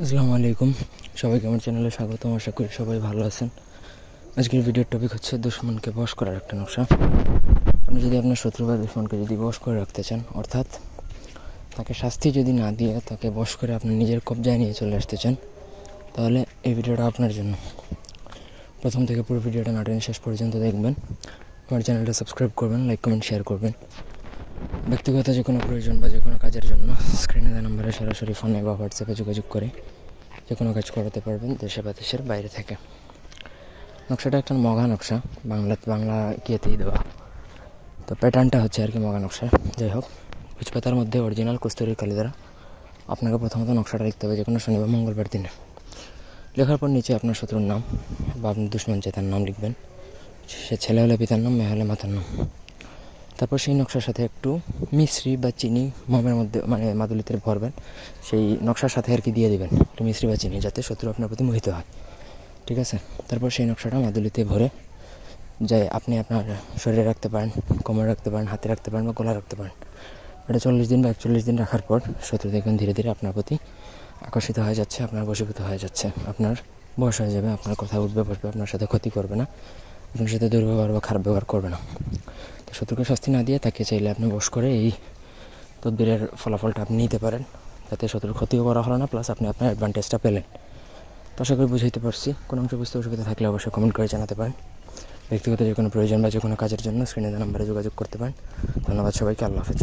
আসসালামু আলাইকুম, সবাইকে আমার চ্যানেলে স্বাগতম। আশা করি সবাই ভালো আছেন। আজকের ভিডিওর টপিক হচ্ছে দুশমনকে বশ করার একটা নকশা। আপনি যদি আপনার শত্রু বা দুশমনকে যদি বশ করে রাখতে চান, অর্থাৎ তাকে শাস্তি যদি না দিয়ে তাকে বশ করে আপনি নিজের কবজায় নিয়ে চলে আসতে চান, তাহলে এই ভিডিওটা আপনার জন্য। প্রথম থেকে পুরো ভিডিওটা না টেনে শেষ পর্যন্ত দেখবেন। আমার চ্যানেলটা সাবস্ক্রাইব করবেন, লাইক কমেন্ট শেয়ার করবেন। ব্যক্তিগত যে কোনো প্রয়োজন বা যে কোনো কাজের জন্য স্ক্রিনে দেওয়া নাম্বারে সরাসরি ফোনে বা হোয়াটসঅ্যাপে যোগাযোগ করে যে কোনো কাজ করাতে পারবেন, দেশে বা দেশের বাইরে থেকে। নকশাটা একটা মগা নকশা, বাংলা কিয়েতেই দেওয়া, তো প্যাটার্নটা হচ্ছে আর কি মগা নকশা। যাই হোক, বীজপাতার মধ্যে অরিজিনাল কস্তুরীর কালি দ্বারা আপনাকে প্রথমত নকশাটা লিখতে হবে যে কোনো শনিবার মঙ্গলবার দিনে। লেখার পর নিচে আপনার শত্রুর নাম বা আপনার দুশমন যে তার নাম লিখবেন। সে ছেলে হলে পিতার নাম, মেয়ে হলে মাতার নাম। তারপর সেই নকশার সাথে একটু মিশ্রি বা চিনি মোমের মধ্যে মাদুলিতে ভরবেন, সেই নকশার সাথে আর কি দিয়ে দেবেন একটু মিশ্রি বা চিনি, যাতে শত্রু আপনার প্রতি মোহিত হয়। ঠিক আছে, তারপর সেই নকশাটা মাদুলিতে ভরে যাই আপনি আপনার শরীরে রাখতে পারেন, কোমরে রাখতে পারেন, হাতে রাখতে পারেন বা গলা রাখতে পারেন। এটা 40 দিন বা 41 দিন রাখার পর শত্রু দেখবেন ধীরে ধীরে আপনার প্রতি আকর্ষিত হয়ে যাচ্ছে, আপনার বশীভূত হয়ে যাচ্ছে, আপনার বয়স হয়ে যাবে, আপনার কথা উঠবে বসবে, আপনার সাথে ক্ষতি করবে না, আপনার সাথে দুর্ব্যবহার বা খারাপ ব্যবহার করবে না। তো শত্রুকে শাস্তি না দিয়ে তাকে চাইলে আপনি বশ করে এই তদবিরের ফলাফলটা আপনি নিতে পারেন, যাতে শত্রুর ক্ষতিও করা হলো না, প্লাস আপনি আপনার অ্যাডভান্টেজটা পেলেন। তো আশা করি বুঝাইতে পারছি। কোনো অংশ বুঝতে অসুবিধা থাকলে অবশ্যই কমেন্ট করে জানাতে পারেন। ব্যক্তিগত যে কোনো প্রয়োজন বা যে কোনো কাজের জন্য স্ক্রিনে দেওয়া নাম্বারে যোগাযোগ করতে পারেন। ধন্যবাদ সবাইকে, আল্লাহ হাফেজ।